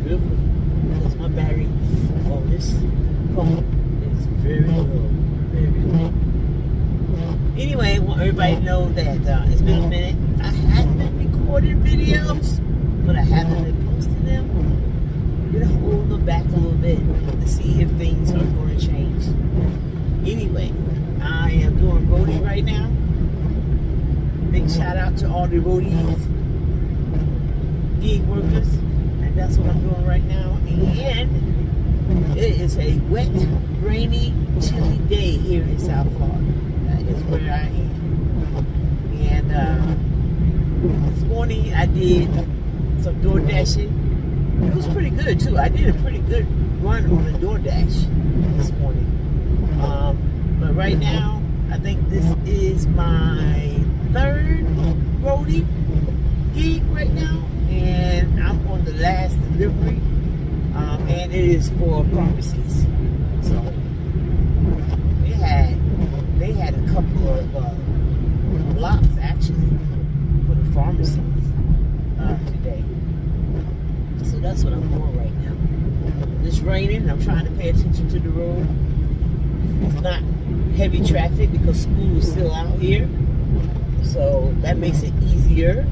real quick because my battery on this phone is very low. Very low. Anyway, I want everybody to know that it's been a minute. I have been recording videos, but I haven't been posting them. I'm going to hold them back a little bit to see if things are going to change. Anyway, I am doing roadie right now. Big shout out to all the roadies, gig workers, and that's what I'm doing right now. And it is a wet, rainy, chilly day here in South Florida. That is where I am. And this morning I did some door dashing. It was pretty good too. I did a pretty good run on the DoorDash this morning. But right now, I think this is my third roadie gig right now, and I'm on the last delivery, and it is for pharmacies. So they had a couple of blocks actually for the pharmacies today. So that's what I'm doing right now. It's raining. I'm trying to pay attention to the road. It's not heavy traffic because school is still out here. So that makes it easier.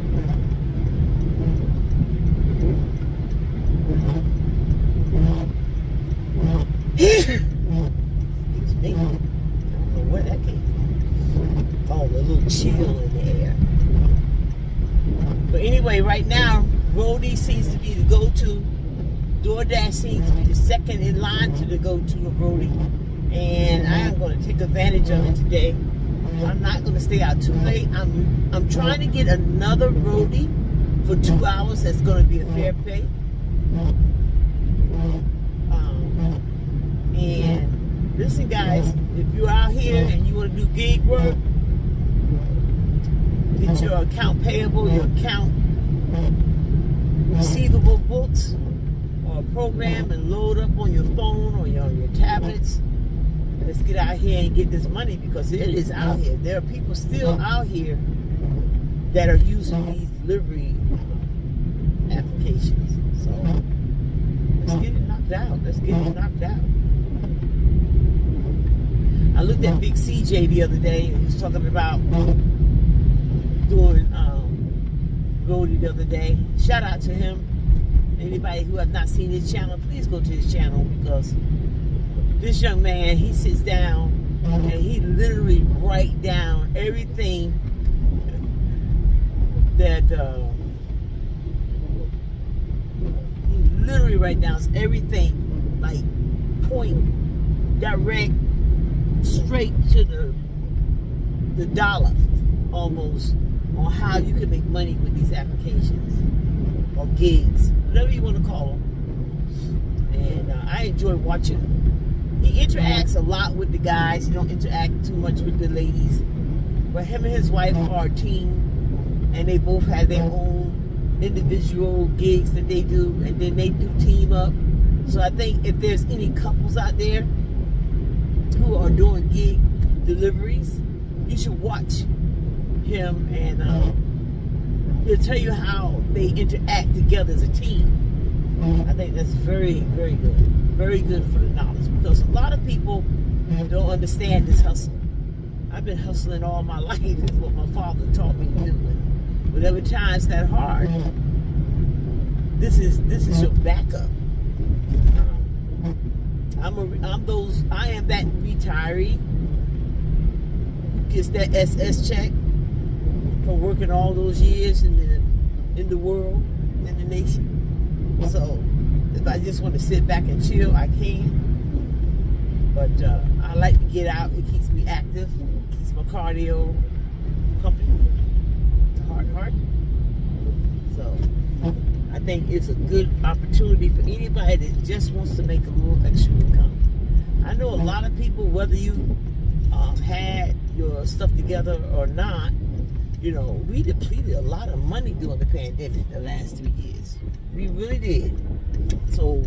Excuse me. I don't know where that came from. Oh, a little chill in the air. But anyway, right now, roadie seems to be the go-to. DoorDash seems to be the second in line to the go-to of roadie. And I am going to take advantage of it today. I'm not going to stay out too late. I'm trying to get another roadie for 2 hours. That's going to be a fair pay. And listen, guys, if you're out here and you want to do gig work, get your account payable, your account receivable books, or a program and load up on your phone or your tablets. Let's get out here and get this money because it is out here. There are people still out here that are using these delivery applications. So let's get it knocked out. Let's get it knocked out. I looked at Big CJ the other day and he was talking about doing roadie the other day. Shout out to him. Anybody who has not seen his channel, please go to his channel because this young man, he sits down and he literally writes down everything that he literally writes down everything, like point, direct, straight to the dollar almost on how you can make money with these applications or gigs, whatever you want to call them. And I enjoy watching them. He interacts a lot with the guys. He don't interact too much with the ladies. But him and his wife are a team, and they both have their own individual gigs that they do, and then they do team up. So I think if there's any couples out there who are doing gig deliveries, you should watch him, and he'll tell you how they interact together as a team. I think that's very, very good. Very good for the knowledge because a lot of people don't understand this hustle. I've been hustling all my life. Is what my father taught me to do. And whatever time's that hard, this is your backup. I am that retiree who gets that SS check for working all those years in the world, in the nation. So if I just want to sit back and chill, I can. But I like to get out. It keeps me active. It keeps my cardio pumping. Heart. So I think it's a good opportunity for anybody that just wants to make a little extra income. I know a lot of people, whether you had your stuff together or not, you know, we depleted a lot of money during the pandemic the last 3 years. We really did. So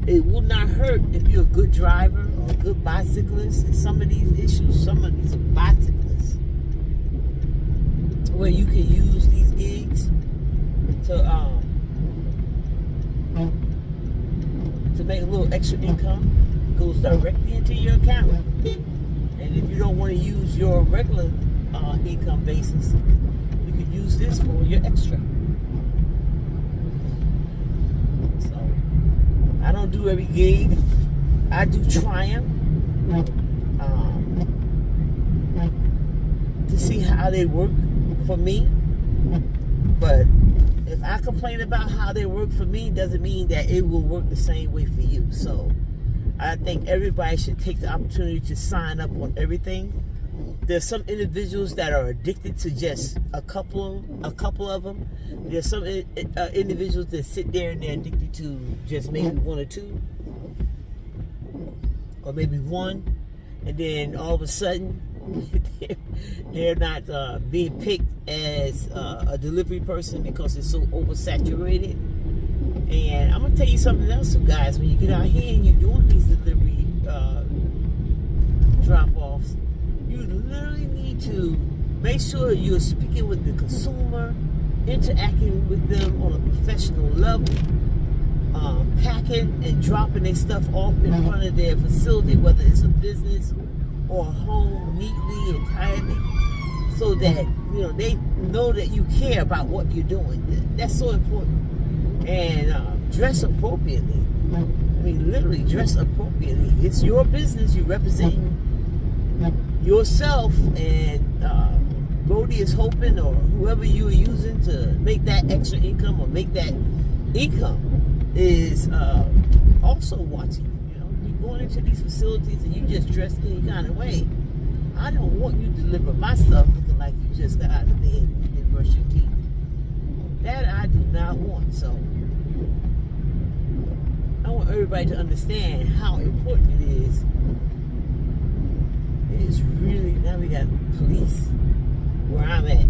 it will not hurt if you're a good driver or a good bicyclist. And some of these issues, some of these bicyclists, where you can use these gigs to to make a little extra income goes directly into your account. And if you don't want to use your regular income basis, you can use this for your extra. So I don't do every gig. I do Triumph to see how they work for me. But if I complain about how they work for me, doesn't mean that it will work the same way for you. So I think everybody should take the opportunity to sign up on everything. There's some individuals that are addicted to just a couple of them. There's some individuals that sit there and they're addicted to just maybe one or two, or maybe one, and then all of a sudden they're not being picked as a delivery person because it's so oversaturated. And I'm gonna tell you something else, guys. When you get out here and you're doing these delivery drop-offs, you literally need to make sure you're speaking with the consumer, interacting with them on a professional level, packing and dropping their stuff off in front of their facility, whether it's a business or a home, neatly and tidy, so that they know that you care about what you're doing. That's so important. And dress appropriately. I mean, literally dress appropriately. It's your business. You're representing yourself, and Brody is hoping, or whoever you are using to make that extra income or make that income, is also watching. You're going into these facilities and you just dress any kind of way. I don't want you to deliver my stuff looking like you just got out of bed and you didn't brush your teeth. That I do not want. So I want everybody to understand how important it is. It is really, now we got police where I'm at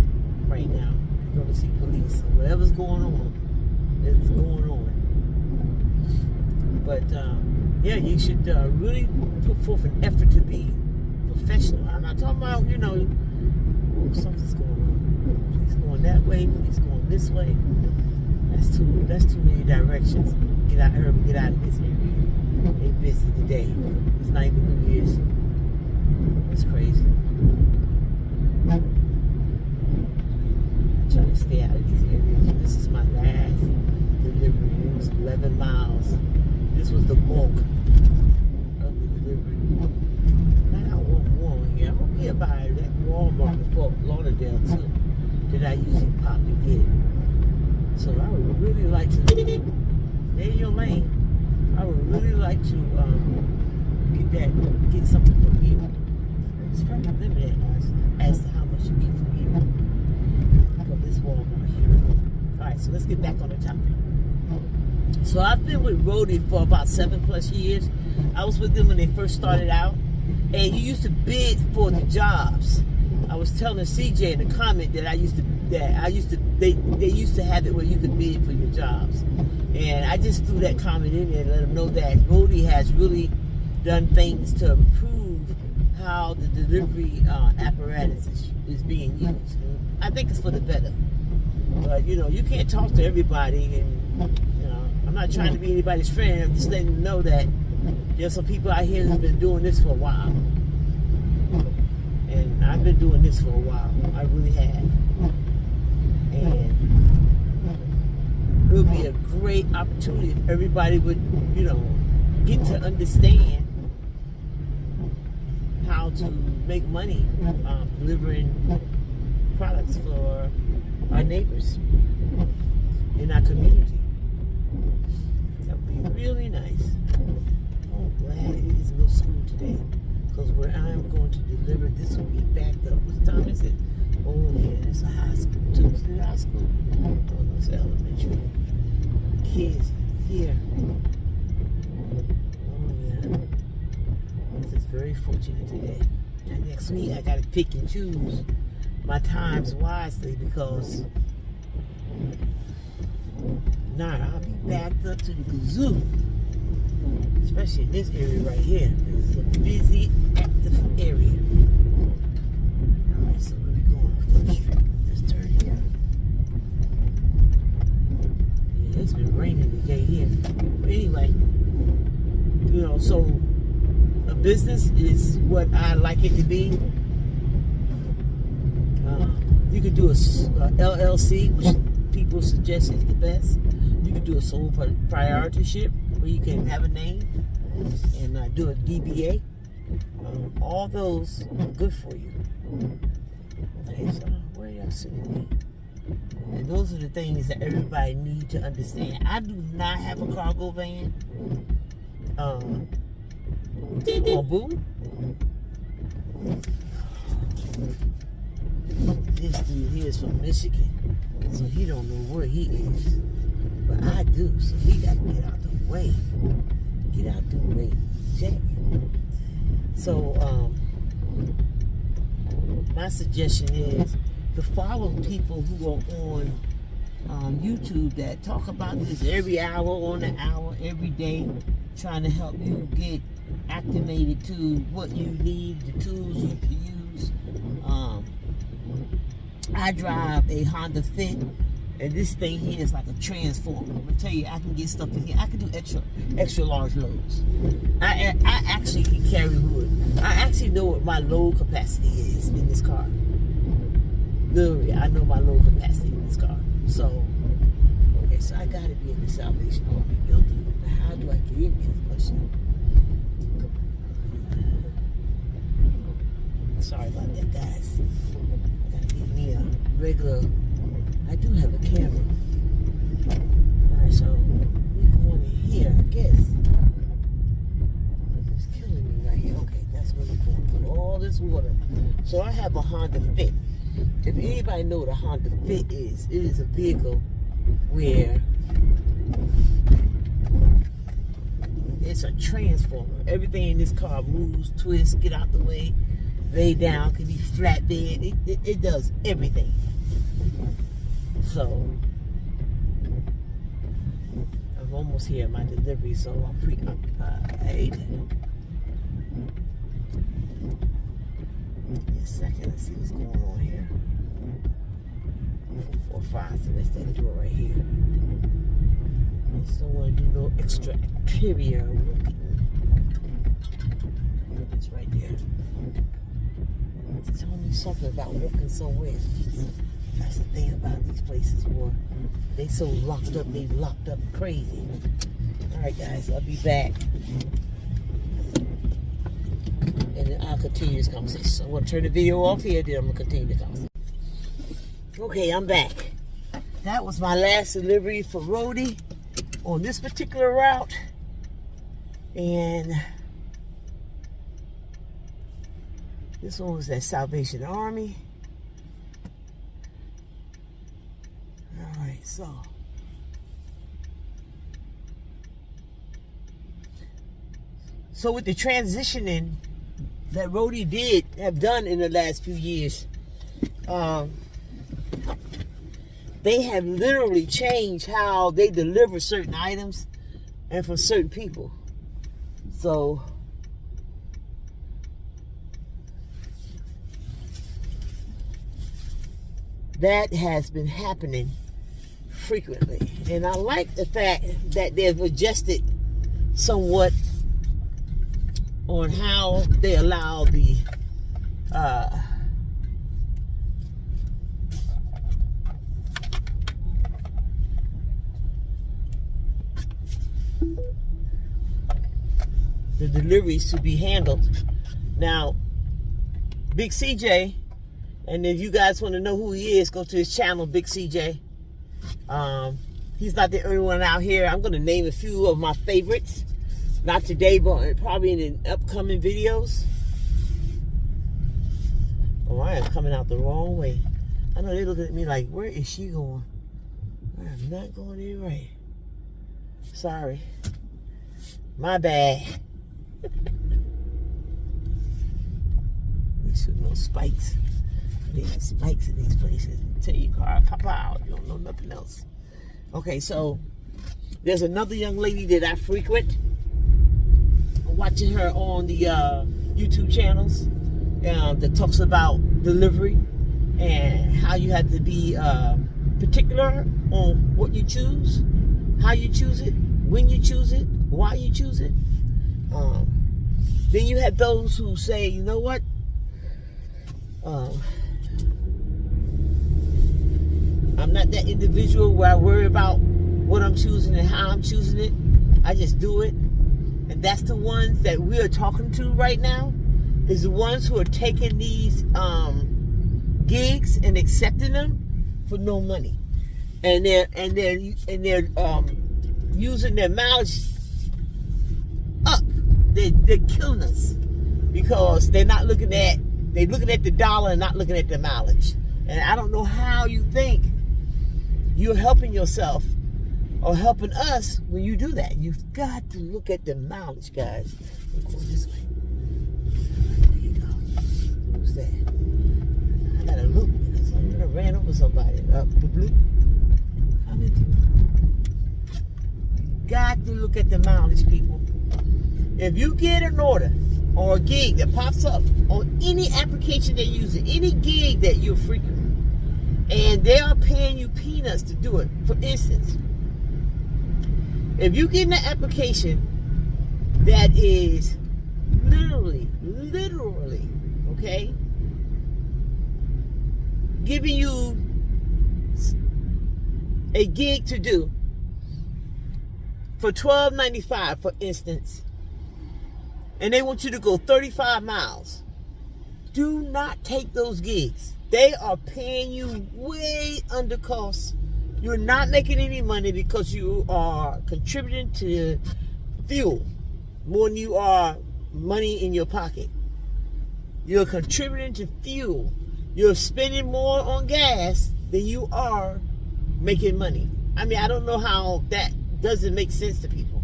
right now. You're going to see police. So whatever's going on, it's going on. But yeah, you should really put forth an effort to be professional. I'm not talking about, something's going on. Police going that way, police going this way. That's too many directions. Get out of this area. They busy today. It's not even New Year's. It's crazy. I'm trying to stay out of these areas. This is my last delivery. It was 11 miles. This was the bulk of the delivery. And I got one more here. I'm over here by that Walmart in Fort Lauderdale too, that I usually pop and get. So I would really like to stay in your lane. I would really like to get something from here. It's very limited as to how much you get from here, from this Walmart here. All right, so let's get back on the topic. So I've been with Brody for about 7+ years. I was with them when they first started out, and you used to bid for the jobs. I was telling CJ in the comment that they used to have it where you could bid for your jobs, and I just threw that comment in there and let them know that Brody has really done things to improve how the delivery apparatus is being used. I think it's for the better. But you can't talk to everybody, and I'm not trying to be anybody's friend. I'm just letting them know that there's some people out here who've been doing this for a while. And I've been doing this for a while. I really have. And it would be a great opportunity if everybody would, get to understand how to make money delivering products for our neighbors in our community. That would be really nice. I'm glad it is no school today, because where I'm going to deliver, this will be backed up. What time is it? Oh yeah, it's a high school too. Is it high school? Oh no, it's elementary. Kids here. Oh yeah. This is very fortunate today. And next week I gotta pick and choose my times wisely, because I'll be backed up to the kazoo. Especially in this area right here. This is a busy, active area. Alright, so where we going? First Street. Let's turn here. Yeah, it's been raining today here. But anyway, so a business is what I like it to be. You could do a LLC, which people suggest is the best. You could do a sole proprietorship, where you can have a name and do a DBA. All those are good for you. Okay, so where y'all sitting at? And those are the things that everybody needs to understand. I do not have a cargo van. Boo. This dude here is from Michigan, so he don't know where he is. But I do, so he got to get out the way. Get out the way, Jack. So, my suggestion is to follow people who are on YouTube that talk about this every hour, on the hour, every day, trying to help you get acclimated to what you need, the tools you can use. I drive a Honda Fit, and this thing here is like a transformer. I'm gonna tell you, I can get stuff in here. I can do extra large loads. I actually can carry wood. I actually know what my load capacity is in this car. Literally, I know my load capacity in this car. So, okay, so I gotta be in the Salvation Army building. Now, how do I get in here? Question. Sorry about that, guys. I gotta get me a regular. I do have a camera. Alright, so we going in here, I guess. It's killing me right here. Okay, that's where we're going through all this water. So I have a Honda Fit. If anybody know what a Honda Fit is, it is a vehicle where it's a transformer. Everything in this car moves, twists, get out the way, lay down, can be flatbed. It does everything. So I'm almost here at my delivery, so I'm preoccupied. Give me a second, let's see what's going on here. 445, so that's that door right here. I just don't want to do no extra exterior work. It's right there. It's telling me something about walking somewhere. That's the thing about these places, boy. They so locked up, they locked up crazy. Alright guys, I'll be back. And then I'll continue this conversation. So I'm going to turn the video off here, then I'm going to continue the conversation. Okay, I'm back. That was my last delivery for Rody on this particular route. And this one was at Salvation Army. Alright, so with the transitioning that Rody have done in the last few years, they have literally changed how they deliver certain items and for certain people. So that has been happening frequently, and I like the fact that they've adjusted somewhat on how they allow the deliveries to be handled. Now, Big CJ, and if you guys want to know who he is, go to his channel, Big CJ. He's not the only one out here. I'm going to name a few of my favorites. Not today, but probably in the upcoming videos. Oh, I am coming out the wrong way. I know they look at me like, where is she going? I am not going in right. Sorry. My bad. These are no spikes. They have spikes in these places. Tell your car, pop out. You don't know nothing else. Okay, so there's another young lady that I frequent. I'm watching her on the YouTube channels that talks about delivery and how you have to be particular on what you choose, how you choose it, when you choose it, why you choose it. Then you have those who say, you know what? I'm not that individual where I worry about what I'm choosing and how I'm choosing it. I just do it. And that's the ones that we are talking to right now, is the ones who are taking these gigs and accepting them for no money. And they're using their mileage up. They're killing us because they're looking at the dollar and not looking at the mileage. And I don't know how you think you're helping yourself or helping us when you do that. You've got to look at the mileage, guys. We're going this way. There you go. Who's that? I gotta look because I'm gonna ran over somebody. Got to look at the mileage, people. If you get an order or a gig that pops up on any application they're using, any gig that you're frequenting, and they are paying you peanuts to do it. For instance, if you get an application that is literally, okay, giving you a gig to do for $12.95, for instance, and they want you to go 35 miles, do not take those gigs. They are paying you way under cost. You're not making any money because you are contributing to fuel more than you are money in your pocket. You're contributing to fuel. You're spending more on gas than you are making money. I mean, I don't know how that doesn't make sense to people,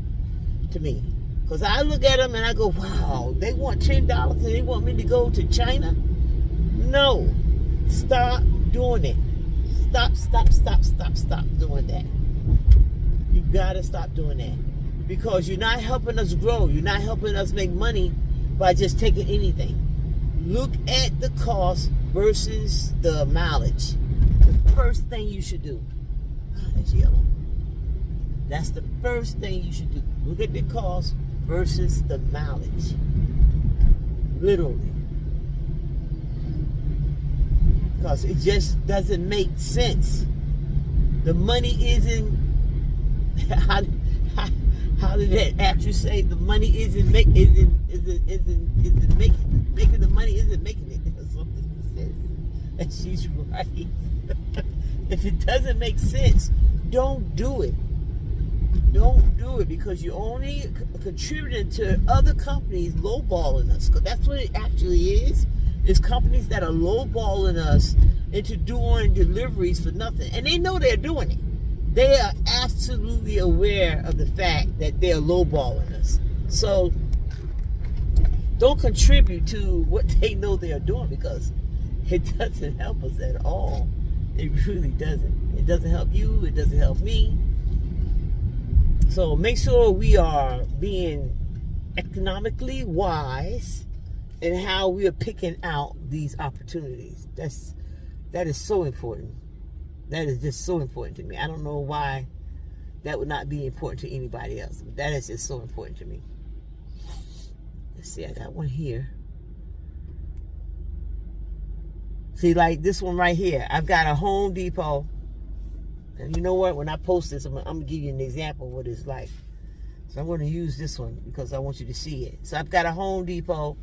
to me. Because I look at them and I go, wow, they want $10 and they want me to go to China? No. Stop doing it. Stop doing that. You gotta stop doing that. Because you're not helping us grow. You're not helping us make money by just taking anything. Look at the cost versus the mileage. The first thing you should do. That's yellow. That's the first thing you should do. Look at the cost versus the mileage. Literally. Because it just doesn't make sense. The money isn't. How did that actress say? The money isn't making the money isn't making it. Or something she says, and she's right. If it doesn't make sense, don't do it. Don't do it, because you're only contributing to other companies lowballing us. Because that's what it actually is. It's companies that are lowballing us into doing deliveries for nothing. And they know they're doing it. They are absolutely aware of the fact that they're lowballing us. So don't contribute to what they know they're doing, because it doesn't help us at all. It really doesn't. It doesn't help you. It doesn't help me. So make sure we are being economically wise in how we are picking out these opportunities. That is so important. That is just so important to me. I don't know why that would not be important to anybody else, but that is just so important to me. Let's see, I got one here. See, like this one right here. I've got a Home Depot. And you know what? When I post this, I'm going to give you an example of what it's like. So I'm going to use this one because I want you to see it. So I've got a Home Depot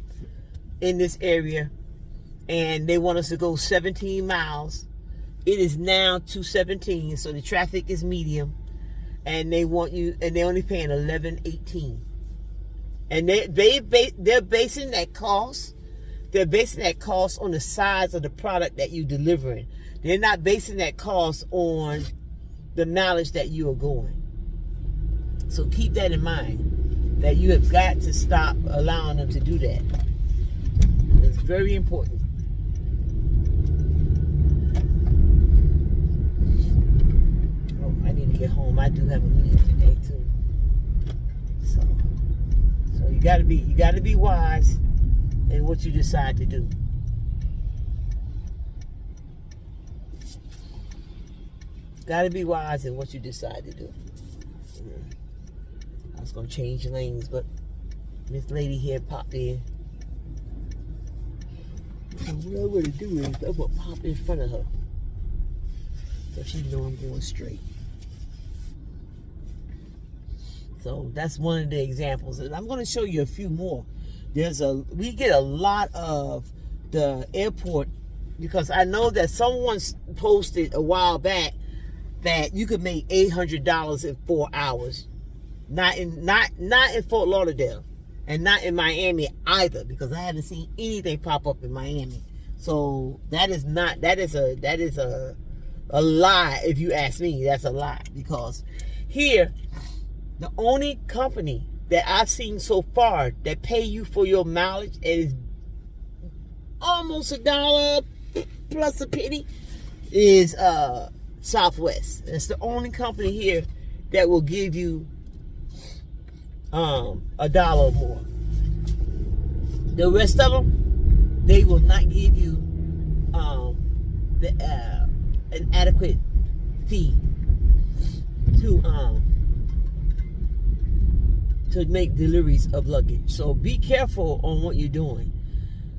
in this area, and they want us to go 17 miles. It is now 2:17, so the traffic is medium, and they want you, and they're only paying $11.18. And they're basing that cost. They're basing that cost on the size of the product that you're delivering. They're not basing that cost on the mileage that you are going. So keep that in mind, that you have got to stop allowing them to do that. It's very important. Oh, I need to get home. I do have a meeting today too. So you gotta be wise in what you decide to do. Gotta be wise in what you decide to do. I was gonna change lanes, but This lady here popped in. And what I'm gonna do is I'm gonna pop in front of her, so she know I'm going straight. So that's one of the examples, and I'm gonna show you a few more. We get a lot of the airport, because I know that someone posted a while back that you could make $800 in 4 hours. Not in Fort Lauderdale, and not in Miami either, because I haven't seen anything pop up in Miami. So that is a lie. If you ask me, that's a lie, because here the only company that I've seen so far that pay you for your mileage is almost $1 plus a penny is Southwest. It's the only company here that will give you $1 or more. The rest of them, they will not give you an adequate fee to make deliveries of luggage. So be careful on what you're doing.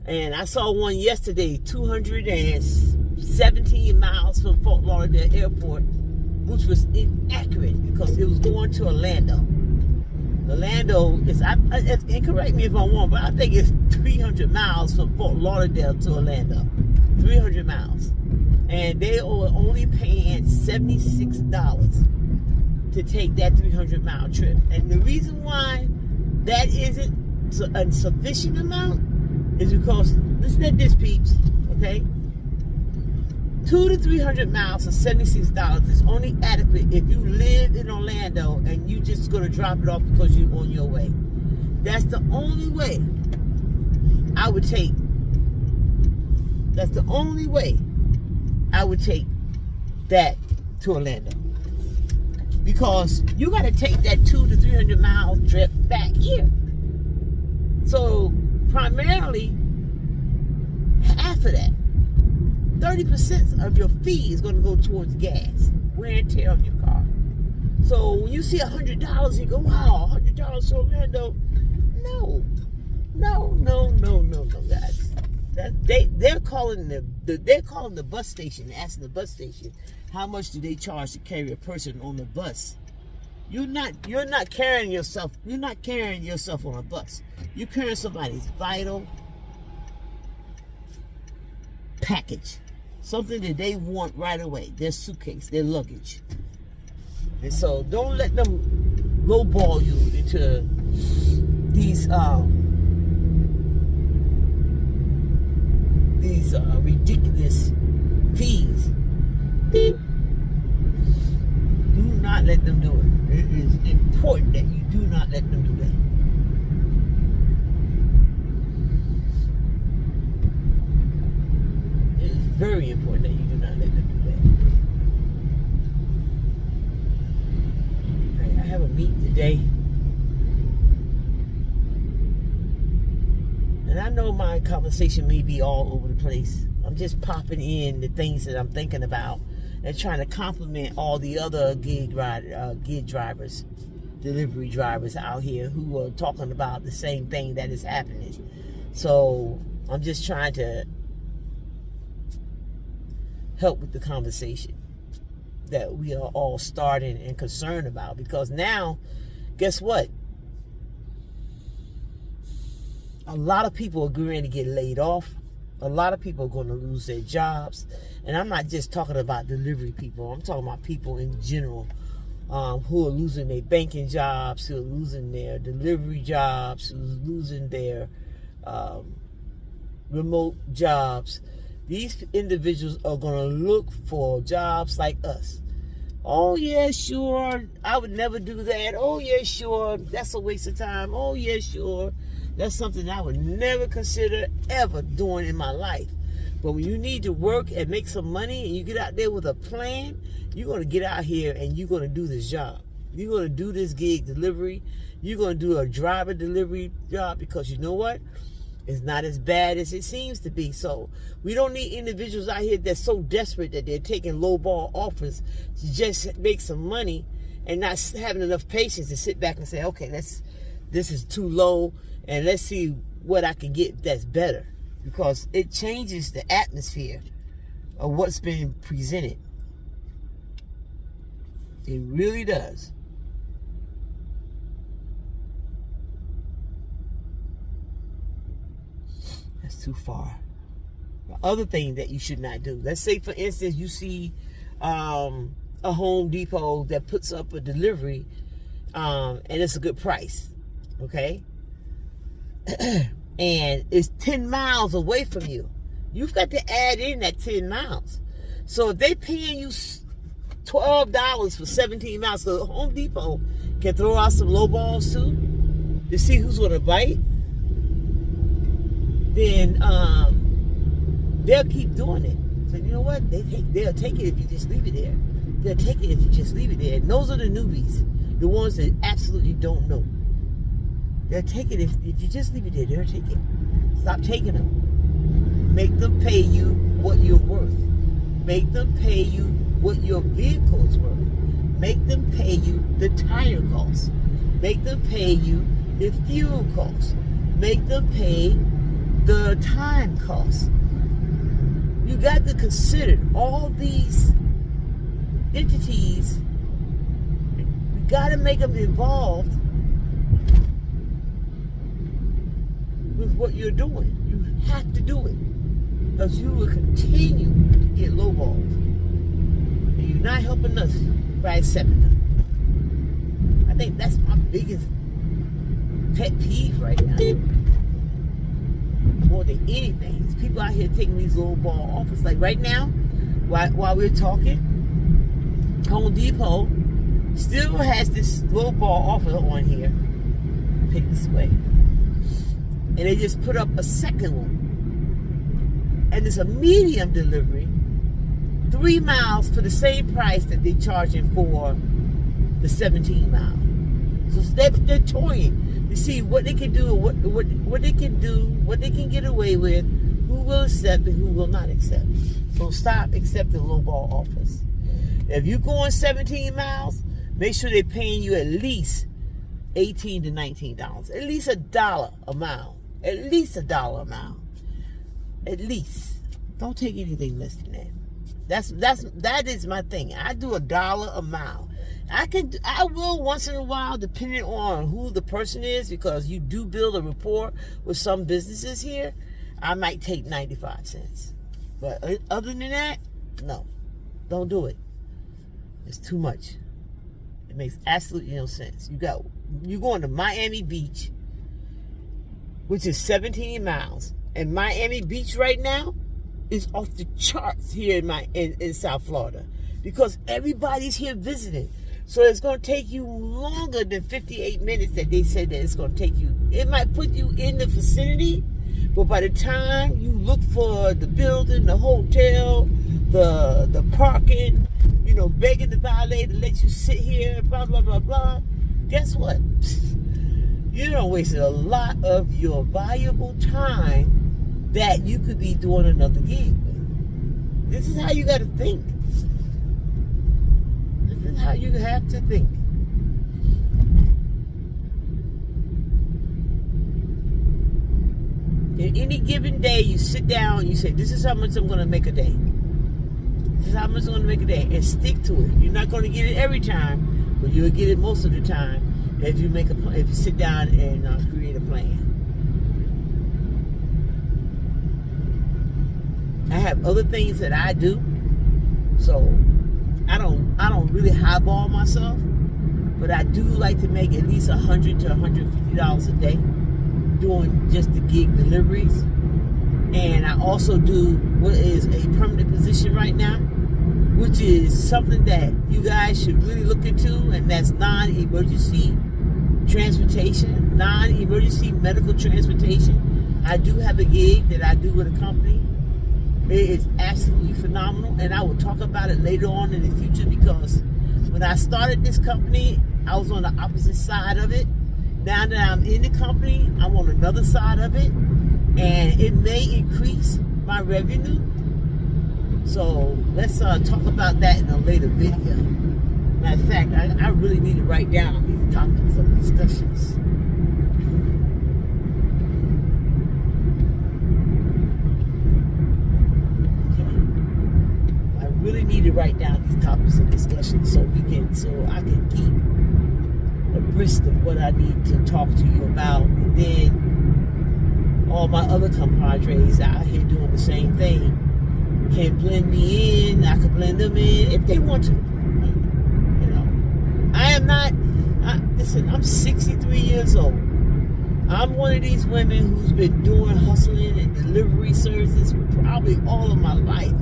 And I saw one yesterday, 217 miles from Fort Lauderdale Airport, which was inaccurate because it was going to Orlando. Orlando is, and correct me if I'm wrong, but I think it's 300 miles from Fort Lauderdale to Orlando. 300 miles. And they are only paying $76 to take that 300-mile trip. And the reason why that isn't a sufficient amount is because, listen at this, peeps, okay? 200 to 300 miles for $76 is only adequate if you live in Orlando and you just gonna drop it off because you're on your way. That's the only way I would take. That's the only way I would take that to Orlando. Because you got to take that 200 to 300 mile trip back here. So primarily, half of that, 30% of your fee is going to go towards gas, wear and tear on your car. So when you see $100, you go, wow, $100 to Orlando. No, guys. They're calling the bus station, asking the bus station, how much do they charge to carry a person on the bus? You're not carrying yourself. You're not carrying yourself on a bus. You're carrying somebody's vital package, something that they want right away. Their suitcase, their luggage. And so don't let them lowball you into these ridiculous fees. Do not let them do it. It is important that you do not let them do that. It is very important that you do not let them do that. I have a meeting today. And I know my conversation may be all over the place. I'm just popping in the things that I'm thinking about and trying to compliment all the other gig drivers, delivery drivers out here who are talking about the same thing that is happening. So I'm just trying to help with the conversation that we are all starting and concerned about. Because now, guess what? A lot of people are going to get laid off. A lot of people are going to lose their jobs. And I'm not just talking about delivery people. I'm talking about people in general who are losing their banking jobs, who are losing their delivery jobs, who are losing their remote jobs. These individuals are going to look for jobs like us. Oh, yeah, sure. I would never do that. Oh, yeah, sure. That's a waste of time. Oh, yeah, sure. That's something I would never consider ever doing in my life. But when you need to work and make some money and you get out there with a plan, you're going to get out here and you're going to do this job. You're going to do this gig delivery. You're going to do a driver delivery job, because you know what? It's not as bad as it seems to be. So we don't need individuals out here that's so desperate that they're taking lowball offers to just make some money and not having enough patience to sit back and say, okay, let's this is too low, and let's see what I can get that's better, because it changes the atmosphere of what's being presented. It really does. That's too far. The other thing that you should not do, let's say for instance you see a Home Depot that puts up a delivery and it's a good price, okay? And it's 10 miles away from you. You've got to add in that 10 miles. So if they're paying you $12 for 17 miles, so Home Depot can throw out some low balls too to see who's going to bite, then they'll keep doing it. So you know what? They'll take it if you just leave it there. They'll take it if you just leave it there. And those are the newbies, the ones that absolutely don't know. They'll take it if you just leave it there. They'll take it. Stop taking them. Make them pay you what you're worth. Make them pay you what your vehicle is worth. Make them pay you the tire costs. Make them pay you the fuel costs. Make them pay the time costs. You got to consider all these entities. You got to make them involved with what you're doing. You have to do it, because you will continue to get lowballed. And you're not helping us by accepting them. I think that's my biggest pet peeve right now. More than anything, it's people out here taking these lowball offers. Like right now, while we're talking, Home Depot still has this lowball offer on here. Take this away. And they just put up a second one. And it's a medium delivery, 3 miles for the same price that they're charging for the 17 mile. So they're toying to see what they can do, what they can do, what they can get away with, who will accept and who will not accept. So stop accepting lowball offers. If you're going 17 miles, make sure they're paying you at least $18 to $19, at least $1 a mile. At least $1 a mile. At least. Don't take anything less than that. That is my thing. I do $1 a mile. I will once in a while, depending on who the person is, because you do build a rapport with some businesses here. I might take 95 cents. But other than that, no. Don't do it. It's too much. It makes absolutely no sense. You're going to Miami Beach, which is 17 miles. And Miami Beach right now is off the charts here in South Florida, because everybody's here visiting. So it's going to take you longer than 58 minutes that they said that it's going to take you. It might put you in the vicinity, but by the time you look for the building, the hotel, the parking, begging the valet to let you sit here, blah, blah, blah, blah, guess what? You done wasted a lot of your valuable time that you could be doing another gig with. This is how you got to think. This is how you have to think. In any given day, you sit down and you say, this is how much I'm going to make a day. This is how much I'm going to make a day. And stick to it. You're not going to get it every time, but you'll get it most of the time if you if you sit down and create a plan. I have other things that I do, so I don't really highball myself, but I do like to make at least $100 to $150 a day doing just the gig deliveries. And I also do what is a permanent position right now, which is something that you guys should really look into, and that's non-emergency transportation, non-emergency medical transportation. I do have a gig that I do with a company. It is absolutely phenomenal, and I will talk about it later on in the future, because when I started this company, I was on the opposite side of it. Now that I'm in the company, I'm on another side of it, and it may increase my revenue. So let's talk about that in a later video. Matter of fact, I really need to write down these topics of discussions. to write down these topics of discussion so I can keep abreast of what I need to talk to you about. And then all my other compadres out here doing the same thing can blend me in. I can blend them in if they want to. You know, I am not. Listen, I'm 63 years old. I'm one of these women who's been doing hustling and delivery services probably all of my life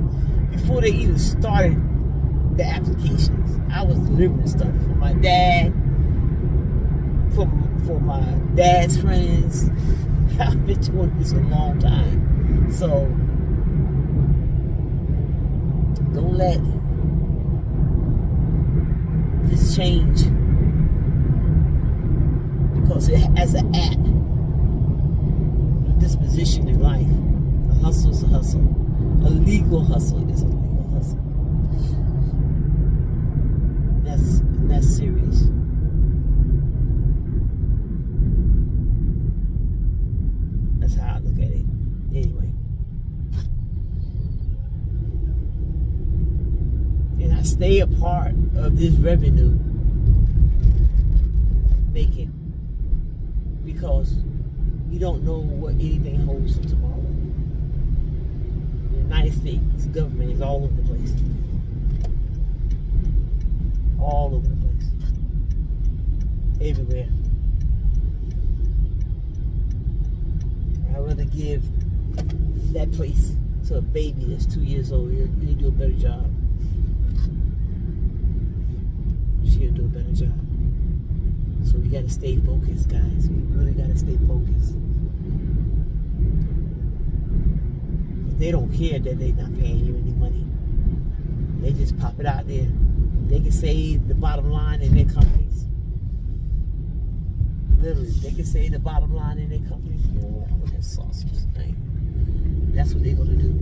before they even started the applications. I was delivering stuff for my dad, for my dad's friends. I've been doing this a long time. So don't let this change, because it has an app. Disposition in life. A hustle is a hustle. A legal hustle is a legal hustle. That's serious. That's how I look at it. Anyway. And I stay a part of this revenue making because you don't know what anything holds for tomorrow. The United States government is all over the place. All over the place. Everywhere. I'd rather give that place to a baby that's 2 years old. You'll do a better job. She'll do a better job. So we gotta stay focused, guys. We really gotta stay focused. They don't care that they're not paying you any money. They just pop it out there. They can say the bottom line in their companies. Literally, they can say the bottom line in their companies. Oh, look at sausage tonight. That's what they're gonna do.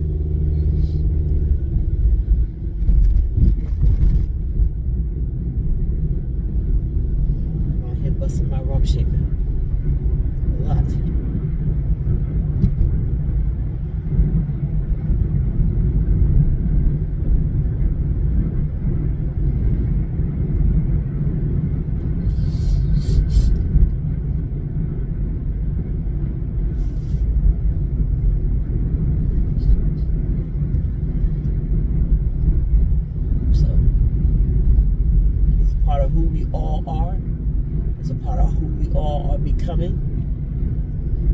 Busting my rum shaker a lot. So it's part of who we all are. It's a part of who we all are becoming.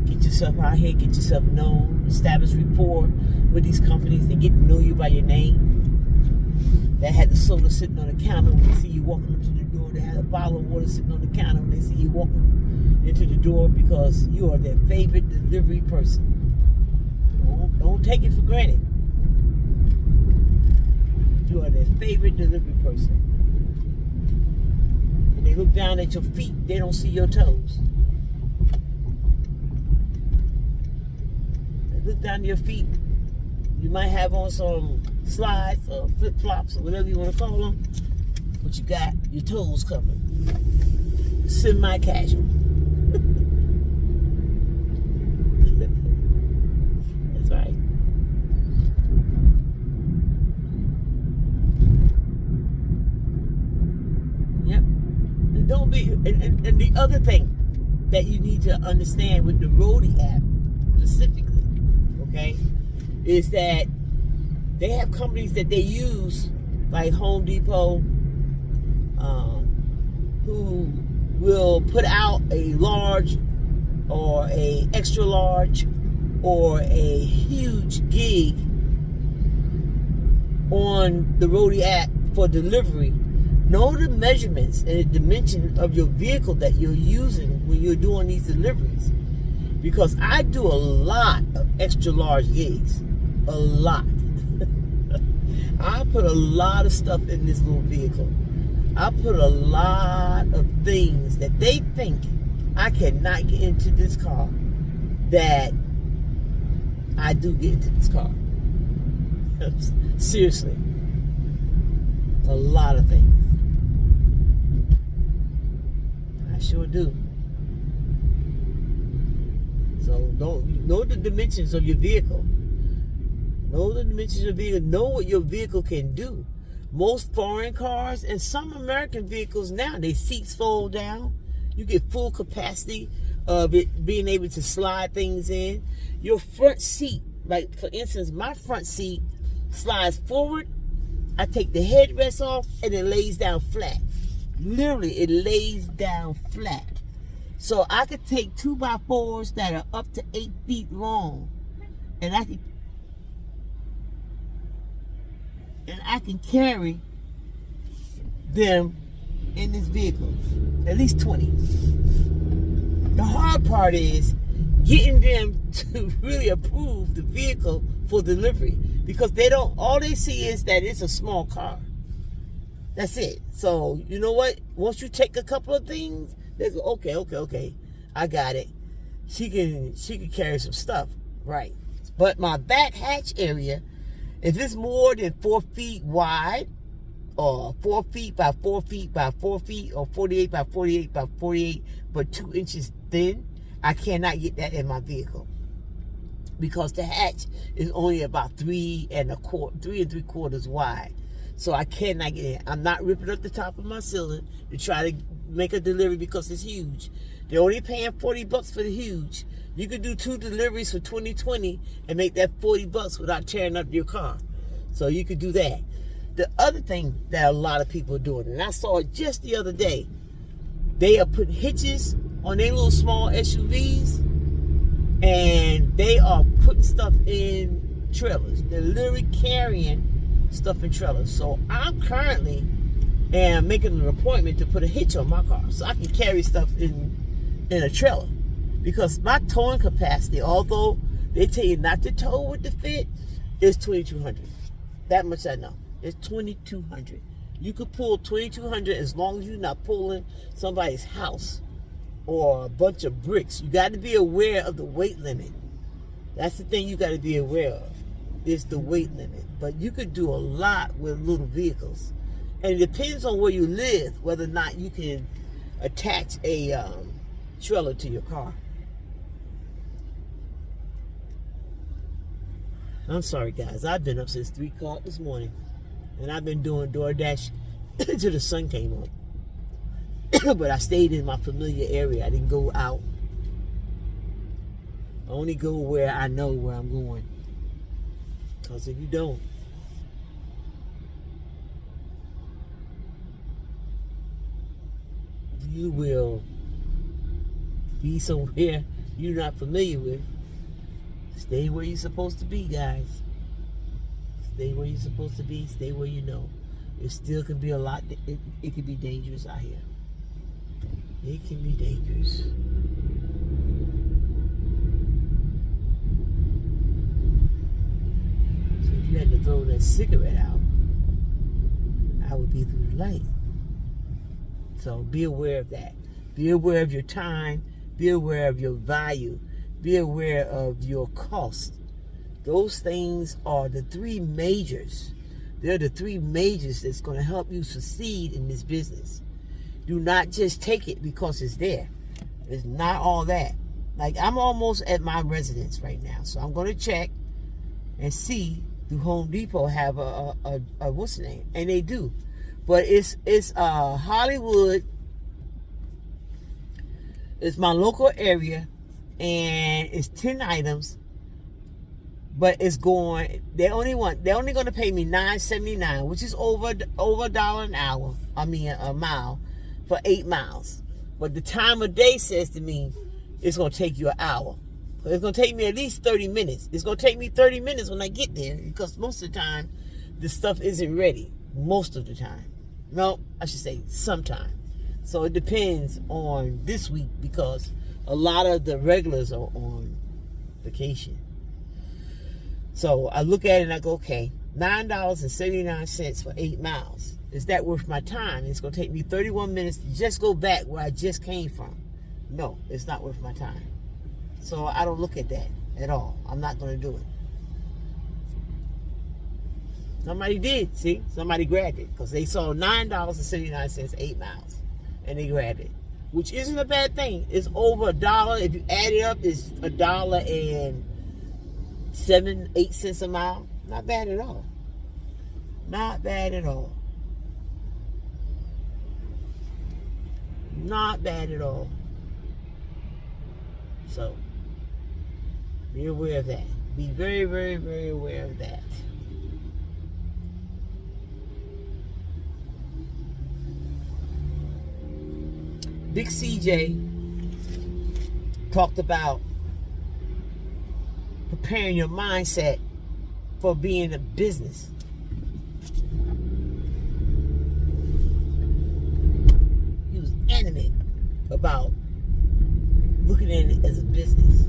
Get yourself out here, get yourself known, establish rapport with these companies. They get to know you by your name. They had the soda sitting on the counter when they see you walking up to the door. They had a bottle of water sitting on the counter when they see you walking into the door because you are their favorite delivery person. Don't take it for granted. You are their favorite delivery person. They look down at your feet, they don't see your toes. They look down at your feet, you might have on some slides or flip-flops or whatever you want to call them, but you got your toes covered. Semi-casual. That's right. Yep. Don't be, and the other thing that you need to understand with the Roadie app specifically, okay, is that they have companies that they use, like Home Depot, who will put out a large or a extra large or a huge gig on the Roadie app for delivery. Know the measurements and the dimension of your vehicle that you're using when you're doing these deliveries. Because I do a lot of extra large gigs. A lot. I put a lot of stuff in this little vehicle. I put a lot of things that they think I cannot get into this car that I do get into this car. Seriously. A lot of things. I sure do. So know the dimensions of your vehicle. Know the dimensions of your vehicle. Know what your vehicle can do. Most foreign cars and some American vehicles now, their seats fold down. You get full capacity of it being able to slide things in. Your front seat, like for instance, my front seat slides forward. I take the headrest off and it lays down flat. Literally, it lays down flat. So I could take 2x4s that are up to 8 feet long, and I can carry them in this vehicle, at least 20. The hard part is getting them to really approve the vehicle for delivery, because all they see is that it's a small car. That's it. So you know what? Once you take a couple of things, they go, okay, I got it. She can carry some stuff, right? But my back hatch area, if it's more than 4 feet wide, or 4 feet by 4 feet by 4 feet, or 48 by 48 by 48, but 2 inches thin, I cannot get that in my vehicle, because the hatch is only about 3 3¾ wide. So I cannot get in. I'm not ripping up the top of my ceiling to try to make a delivery because it's huge. They're only paying $40 for the huge. You could do 2 deliveries for $20 and make that $40 without tearing up your car. So you could do that. The other thing that a lot of people are doing, and I saw it just the other day, they are putting hitches on their little small SUVs, and they are putting stuff in trailers. They're literally carrying stuff in trailers. So I'm currently making an appointment to put a hitch on my car so I can carry stuff in a trailer, because my towing capacity, although they tell you not to tow with the fit, is 2,200. That much I know. It's 2,200. You could pull 2,200 as long as you're not pulling somebody's house or a bunch of bricks. You got to be aware of the weight limit. That's the thing you got to be aware of, is the weight limit. But you could do a lot with little vehicles. And it depends on where you live, whether or not you can attach a trailer to your car. I'm sorry, guys. I've been up since 3 o'clock this morning. And I've been doing DoorDash until the sun came up. But I stayed in my familiar area. I didn't go out. I only go where I know where I'm going. Because if you don't, you will be somewhere you're not familiar with. Stay where you're supposed to be, guys. Stay where you're supposed to be. Stay where you know. It still can be a lot. It can be dangerous out here. It can be dangerous. So if you had to throw that cigarette out, I would be through the light. So be aware of that. Be aware of your time. Be aware of your value. Be aware of your cost. Those things are the 3 majors. They're the 3 majors that's going to help you succeed in this business. Do not just take it because it's there. It's not all that. Like, I'm almost at my residence right now, so I'm going to check and see, do Home Depot have a what's the name? And they do. But it's Hollywood. It's my local area, and it's 10 items. But it's going. They're only going to pay me $9.79, which is over $1 an hour. I mean a mile for 8 miles. But the time of day says to me, it's going to take you an hour. It's going to take me at least 30 minutes. It's going to take me 30 minutes when I get there, because most of the time, the stuff isn't ready. Most of the time. No, I should say sometime. So it depends on this week, because a lot of the regulars are on vacation. So I look at it and I go, okay, $9.79 for 8 miles. Is that worth my time? It's going to take me 31 minutes to just go back where I just came from. No, it's not worth my time. So I don't look at that at all. I'm not going to do it. Somebody did, see? Somebody grabbed it, because they saw $9.79, 8 miles. And they grabbed it, which isn't a bad thing. It's over $1. If you add it up, it's $1.07, 8 cents a mile. Not bad at all. Not bad at all. Not bad at all. So, be aware of that. Be very, very, very aware of that. Big CJ talked about preparing your mindset for being a business. He was animate about looking at it as a business.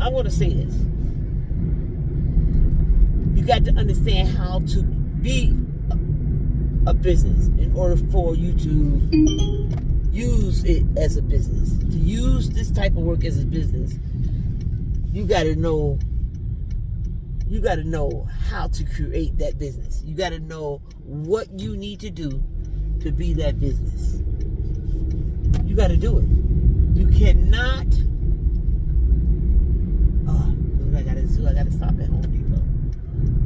I want to say this. You got to understand how to be a business in order for you to use it as a business. To use this type of work as a business, you got to know how to create that business. You got to know what you need to do to be that business. You got to do it. You cannot. Oh, what I got to do? I got to stop at Home Depot.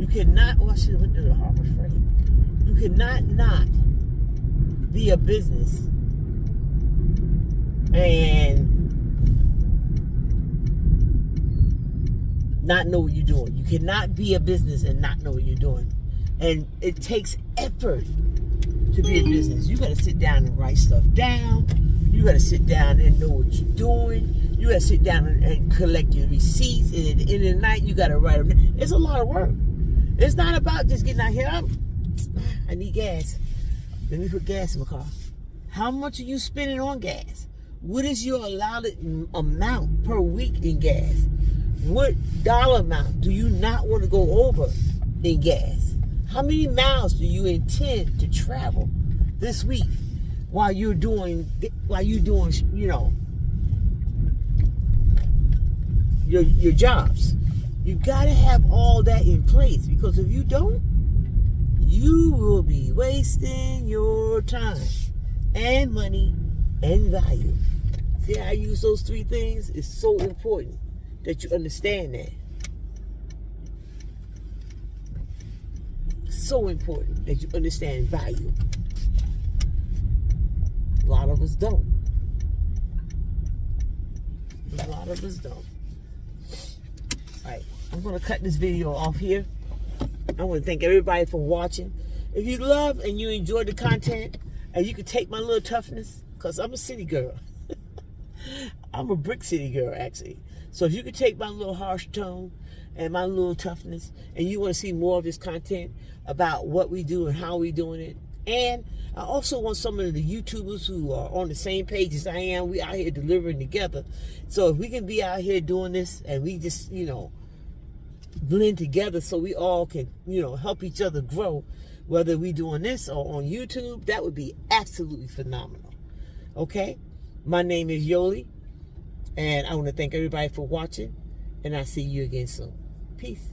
You cannot. Oh, I should have went to the Harbor Freight. You cannot not be a business and not know what you're doing. You cannot be a business and not know what you're doing. And it takes effort to be a business. You got to sit down and write stuff down. You got to sit down and know what you're doing. You got to sit down and collect your receipts. And at the end of the night, you got to write them. It's a lot of work. It's not about just getting out here. I need gas. Let me put gas in my car. How much are you spending on gas? What is your allowed amount per week in gas? What dollar amount do you not want to go over in gas? How many miles do you intend to travel this week while you're doing, you know, your jobs? You got to have all that in place, because if you don't, you will be wasting your time and money and value. See how I use those three things? It's so important that you understand that. So important that you understand value. A lot of us don't. A lot of us don't. Alright, I'm going to cut this video off here. I want to thank everybody for watching. If you love and you enjoy the content, and you can take my little toughness, because I'm a city girl. I'm a brick city girl, actually. So if you could take my little harsh tone and my little toughness, and you want to see more of this content about what we do and how we doing it. And I also want some of the YouTubers who are on the same page as I am. We out here delivering together. So if we can be out here doing this, and we just, you know, blend together so we all can, you know, help each other grow, whether we doing this or on YouTube, that would be absolutely phenomenal. Okay? My name is Yoli, and I want to thank everybody for watching, and I'll see you again soon. Peace.